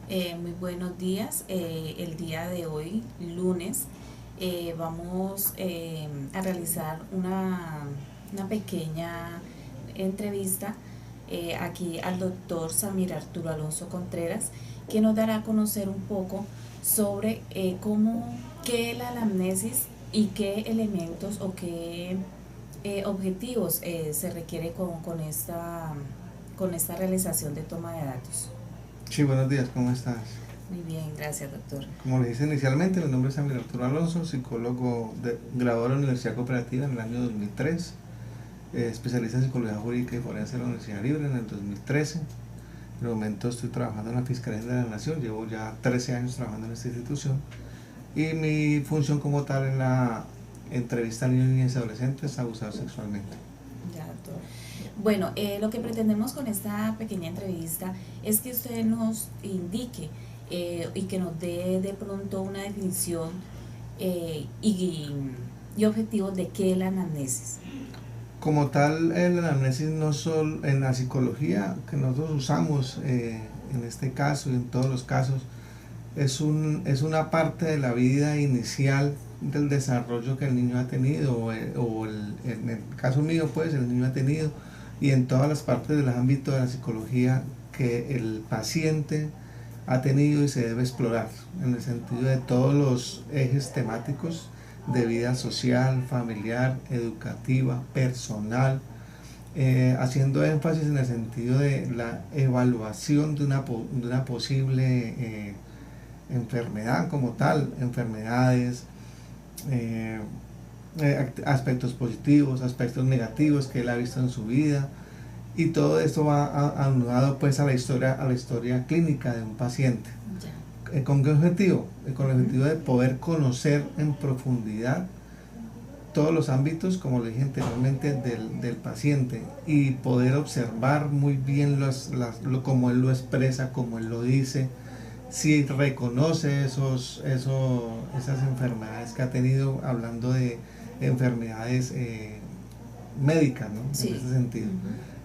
Muy buenos días. El día de hoy, lunes, vamos a realizar una pequeña entrevista aquí al doctor Samir Arturo Alonso Contreras, que nos dará a conocer un poco sobre qué es la anamnesis y qué elementos o qué objetivos se requiere con esta realización de toma de datos. Sí, buenos días, ¿cómo estás? Muy bien, gracias, doctor. Como le dije inicialmente, mi nombre es Samir Arturo Alonso, graduado de la Universidad Cooperativa en el año 2003, especialista en Psicología Jurídica y Forense de la Universidad Libre en el 2013. En el momento estoy trabajando en la Fiscalía de la Nación, llevo ya 13 años trabajando en esta institución y mi función como tal es la entrevista a niños, niñas y adolescentes abusados sexualmente. Ya, doctor. Bueno, lo que pretendemos con esta pequeña entrevista es que usted nos indique y que nos dé de pronto una definición y objetivos de qué es la anamnesis. Como tal, el análisis no solo en la psicología que nosotros usamos en este caso y en todos los casos, es una parte de la vida inicial del desarrollo que el niño ha tenido, en el caso mío, pues el niño ha tenido, y en todas las partes del ámbito de la psicología que el paciente ha tenido y se debe explorar, en el sentido de todos los ejes temáticos de vida social, familiar, educativa, personal, haciendo énfasis en el sentido de la evaluación de una posible enfermedad como tal, enfermedades, eh, aspectos positivos, aspectos negativos que él ha visto en su vida, y todo esto va anudado pues a la historia clínica de un paciente. ¿Con qué objetivo? Con el objetivo de poder conocer en profundidad todos los ámbitos, como le dije anteriormente, del paciente, y poder observar muy bien cómo él lo expresa, cómo él lo dice, si reconoce esas enfermedades que ha tenido, hablando de enfermedades médicas, ¿no? Sí. En ese sentido.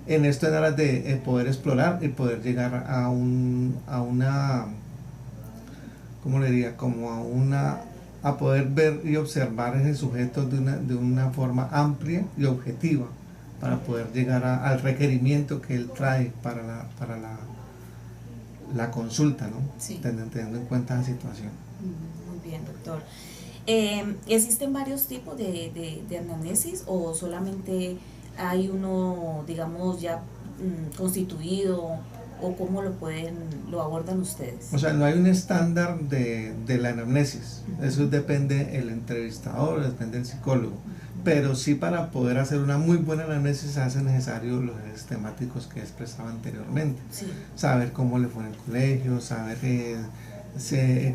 En esto en aras de poder explorar y poder llegar a una, ¿cómo le diría? A poder ver y observar ese sujeto de una forma amplia y objetiva para poder llegar al requerimiento que él trae para la consulta, ¿no? Sí. Teniendo en cuenta la situación. Muy bien, doctor. ¿Existen varios tipos de anamnesis o solamente hay uno, digamos, ya constituido, o cómo lo abordan ustedes? O sea, no hay un estándar de la anamnesis. Eso depende del entrevistador, depende del psicólogo. Pero sí, para poder hacer una muy buena anamnesis se hace necesario los ejes temáticos que expresaba anteriormente. Sí. Saber cómo le fue en el colegio, saber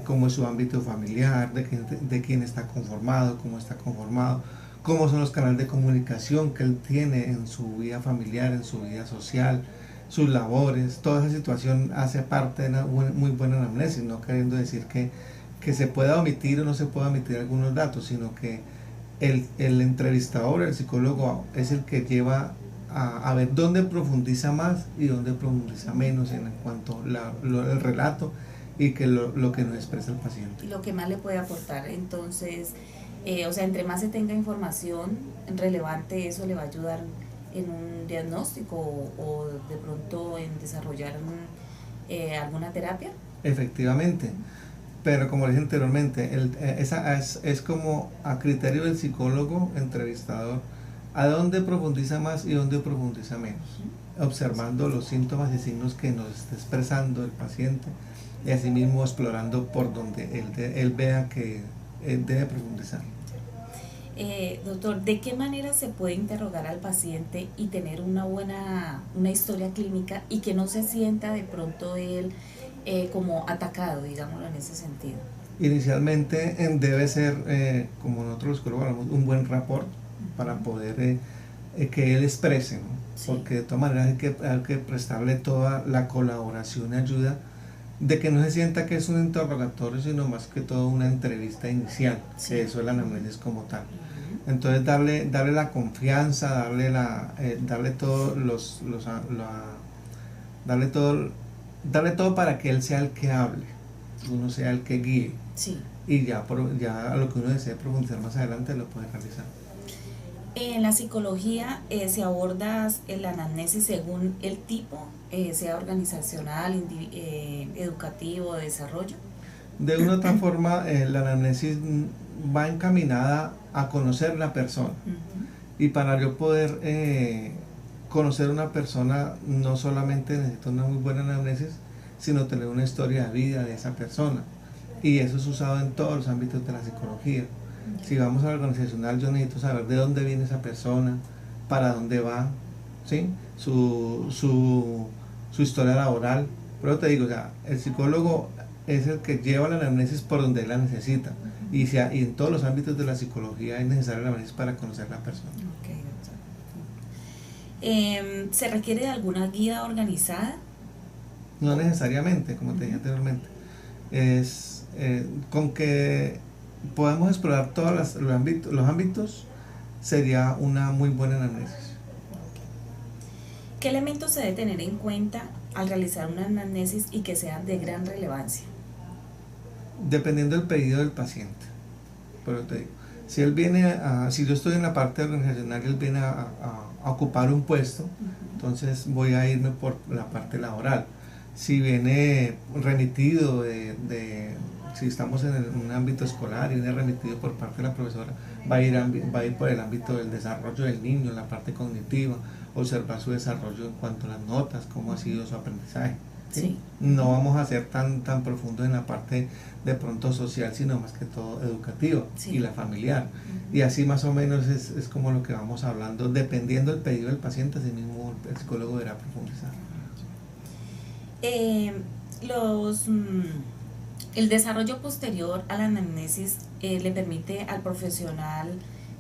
cómo es su ámbito familiar, de quién está conformado, cómo está conformado, cómo son los canales de comunicación que él tiene en su vida familiar, en su vida social, sus labores. Toda esa situación hace parte de una muy buena anamnesis, no queriendo decir que se pueda omitir o no se pueda omitir algunos datos, sino que el entrevistador, el psicólogo, es el que lleva a ver dónde profundiza más y dónde profundiza menos en cuanto al relato y lo que nos expresa el paciente. Lo que más le puede aportar. Entonces, o sea, entre más se tenga información relevante, eso le va a ayudar en un diagnóstico o de pronto en desarrollar alguna terapia. Efectivamente, pero como dije anteriormente, esa es como a criterio del psicólogo entrevistador, a dónde profundiza más y dónde profundiza menos, observando los síntomas y signos que nos está expresando el paciente, y asimismo explorando por donde él vea que él debe profundizar. Doctor, ¿de qué manera se puede interrogar al paciente y tener una historia clínica y que no se sienta de pronto él como atacado, digámoslo en ese sentido? Inicialmente debe ser, como nosotros los psicólogos hablamos, un buen rapport para poder que él exprese, ¿no? Sí. Porque de todas maneras hay que prestarle toda la colaboración y ayuda, de que no se sienta que es un interrogatorio, sino más que todo una entrevista inicial. Sí. Que eso es la anamnesis como tal. Entonces darle la confianza, darle todo darle todo para que él sea el que hable, uno sea el que guíe, Sí. y ya a lo que uno desee profundizar más adelante lo puede realizar. En la psicología se aborda la anamnesis según el tipo, sea organizacional, educativo, de desarrollo. De una u otra forma, la anamnesis va encaminada a conocer la persona. Ujú. Y para yo poder conocer una persona, no solamente necesito una muy buena anamnesis, sino tener una historia de vida de esa persona. Y eso es usado en todos los ámbitos de la psicología. Si vamos a lo organizacional, yo necesito saber de dónde viene esa persona, para dónde va, ¿sí? Su historia laboral. Pero te digo, o sea, el psicólogo es el que lleva la anamnesis por donde él la necesita. Y en todos los ámbitos de la psicología es necesaria la anamnesis para conocer a la persona. Ok, doctor. ¿Se requiere de alguna guía organizada? No necesariamente, como te dije anteriormente. Es con que podemos explorar todos los ámbitos, sería una muy buena anamnesis. ¿Qué elementos se debe tener en cuenta al realizar una anamnesis y que sean de gran relevancia? Dependiendo del pedido del paciente. Pero te digo, si él viene si yo estoy en la parte organizacional y él viene a ocupar un puesto, entonces voy a irme por la parte laboral. Si viene remitido si estamos en un ámbito escolar y viene remitido por parte de la profesora, va a ir por el ámbito del desarrollo del niño, la parte cognitiva, observar su desarrollo en cuanto a las notas, cómo ha sido su aprendizaje. ¿Sí? Sí. No vamos a ser tan profundos en la parte de pronto social, sino más que todo educativa, Sí. y la familiar. Y así más o menos es como lo que vamos hablando, dependiendo del pedido del paciente, así mismo el psicólogo deberá profundizar. Los, el desarrollo posterior a la anamnesis le permite al profesional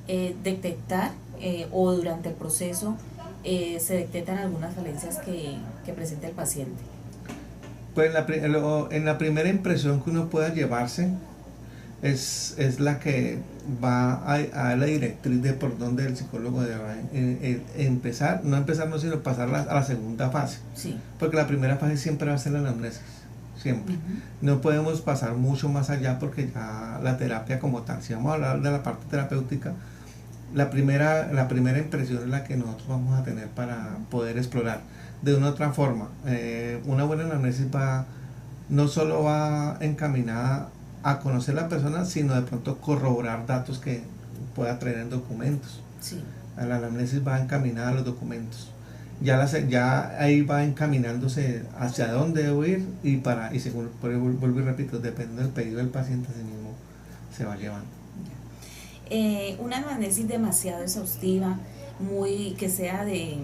detectar o durante el proceso se detectan algunas falencias que presenta el paciente. Pues en la primera impresión que uno pueda llevarse es la que va a la directriz de por donde el psicólogo debe empezar, no sino pasar a la segunda fase. Sí. Porque la primera fase siempre va a ser la anamnesis, siempre. No podemos pasar mucho más allá porque ya la terapia como tal, si vamos a hablar de la parte terapéutica, la primera impresión es la que nosotros vamos a tener para poder explorar. De una u otra forma, una buena anamnesis no solo va encaminada a conocer a la persona, sino de pronto corroborar datos que pueda traer en documentos. Sí. La anamnesis va encaminada a los documentos. Ya ahí va encaminándose hacia dónde debo ir y según, vuelvo y repito, dependiendo del pedido del paciente, así mismo se va llevando. Una anamnesis demasiado exhaustiva, que sea de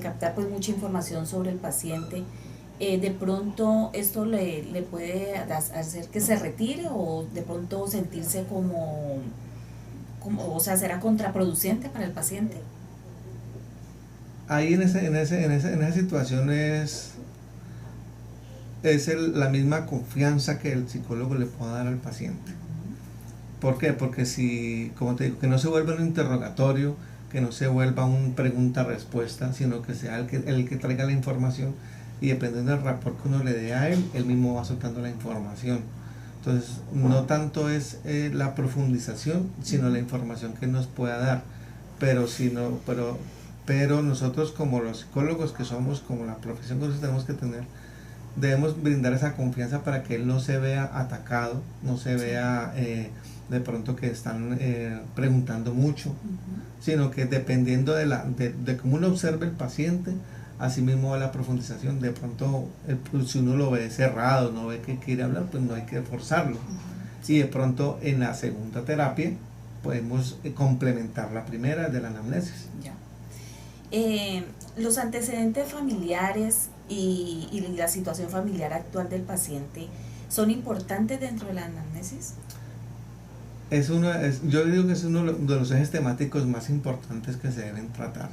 captar pues mucha información sobre el paciente, de pronto esto le puede hacer que se retire o de pronto sentirse o sea, será contraproducente para el paciente. Ahí en esa situación es la misma confianza que el psicólogo le pueda dar al paciente. ¿Por qué? Porque si, como te digo, que no se vuelva un interrogatorio, que no se vuelva un pregunta-respuesta, sino que sea el que traiga la información, y dependiendo del rapport que uno le dé a él mismo va soltando la información. Entonces, no tanto es la profundización, sino la información que nos pueda dar. Pero nosotros como los psicólogos que somos, como la profesión que nosotros tenemos que tener, debemos brindar esa confianza para que él no se vea atacado, no se vea de pronto que están preguntando mucho, sino que dependiendo de cómo uno observe el paciente, así mismo va la profundización. De pronto, si uno lo ve cerrado, no ve que quiere hablar, pues no hay que forzarlo. Y de pronto en la segunda terapia podemos complementar la primera de la anamnesis. Ya. Los antecedentes familiares y la situación familiar actual del paciente son importantes dentro de la anamnesis. Yo digo que es uno de los ejes temáticos más importantes que se deben tratar,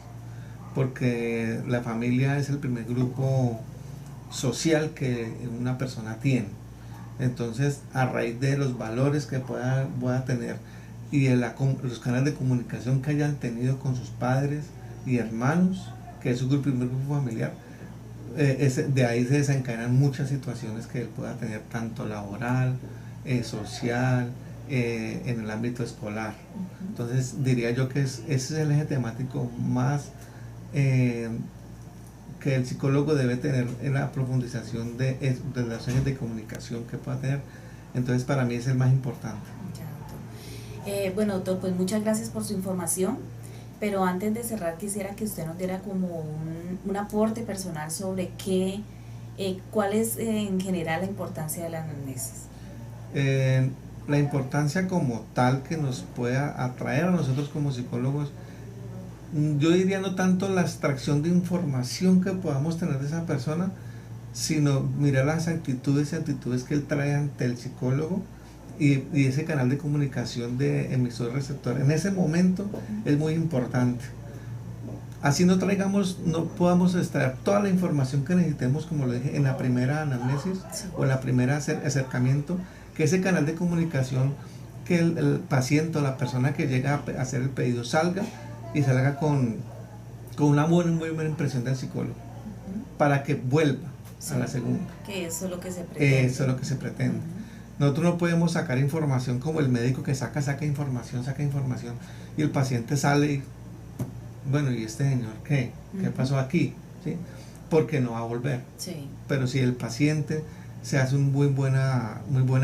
porque la familia es el primer grupo social que una persona tiene. Entonces, a raíz de los valores que pueda tener y de los canales de comunicación que hayan tenido con sus padres y hermanos, que es su primer grupo familiar, de ahí se desencadenan muchas situaciones que él pueda tener, tanto laboral, social, en el ámbito escolar. Entonces diría yo que ese es el eje temático más que el psicólogo debe tener en la profundización de relaciones de comunicación que pueda tener. Entonces para mí es el más importante. Bueno, doctor, pues muchas gracias por su información, pero antes de cerrar quisiera que usted nos diera como un aporte personal sobre cuál es en general la importancia de la anamnesis. La importancia como tal que nos pueda atraer a nosotros como psicólogos, yo diría no tanto la extracción de información que podamos tener de esa persona, sino mirar las actitudes y actitudes que él trae ante el psicólogo y ese canal de comunicación de emisor-receptor. En ese momento es muy importante. Así no podamos extraer toda la información que necesitemos, como lo dije, en la primera anamnesis o en la primera acercamiento, que ese canal de comunicación, que el paciente o la persona que llega a hacer el pedido salga con una muy buena impresión del psicólogo, para que vuelva a la segunda. Que eso es lo que se pretende. Eso es lo que se pretende. Nosotros no podemos sacar información como el médico que saca información, y el paciente sale y, bueno, ¿y este señor qué? ¿Qué pasó aquí? ¿Sí? Porque no va a volver. Sí. Pero si el paciente se hace muy buena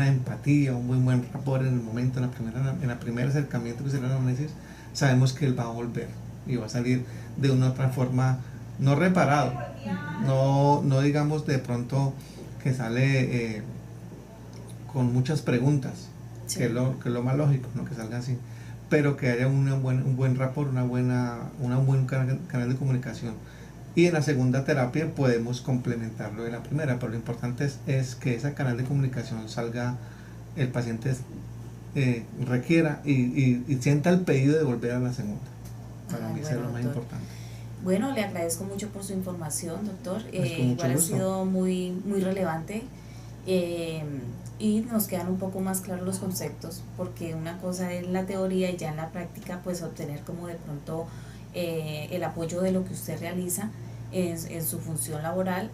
empatía, un muy buen rapport en el momento, en el primer acercamiento que se le da la anamnesis, sabemos que él va a volver y va a salir de una otra forma, no reparado, no digamos de pronto que sale con muchas preguntas, que es lo más lógico, ¿no? Que salga así, pero que haya un buen rapport, un buen canal de comunicación. Y en la segunda terapia podemos complementarlo de la primera, pero lo importante es que ese canal de comunicación salga, el paciente requiera y sienta el pedido de volver a la segunda. Para mí eso es lo más importante. Bueno, le agradezco mucho por su información, doctor. Igual ha sido muy relevante. Y nos quedan un poco más claros los conceptos, porque una cosa es la teoría y ya en la práctica pues obtener como de pronto el apoyo de lo que usted realiza en su función laboral,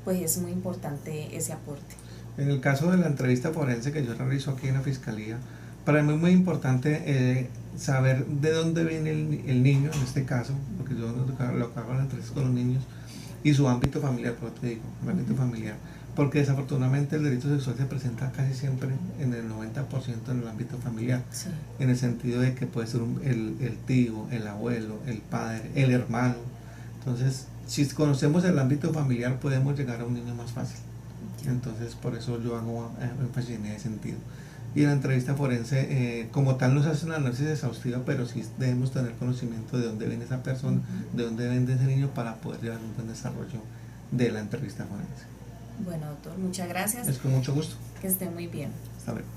pues es muy importante ese aporte. En el caso de la entrevista forense que yo realizo aquí en la Fiscalía, para mí es muy importante saber de dónde viene el niño, en este caso, porque yo lo que hago en la entrevista con los niños, y su ámbito familiar, por te digo, el ámbito familiar, porque desafortunadamente el delito sexual se presenta casi siempre en el 90% en el ámbito familiar, sí. En el sentido de que puede ser el tío, el abuelo, el padre, el hermano. Entonces, si conocemos el ámbito familiar, podemos llegar a un niño más fácil. Entonces, por eso yo hago énfasis en ese sentido. Y en la entrevista forense, como tal, no se hace un análisis exhaustivo, pero sí debemos tener conocimiento de dónde viene esa persona, de dónde viene ese niño, para poder llevar un buen desarrollo de la entrevista forense. Bueno, doctor, muchas gracias. Es con mucho gusto. Que esté muy bien. Hasta luego.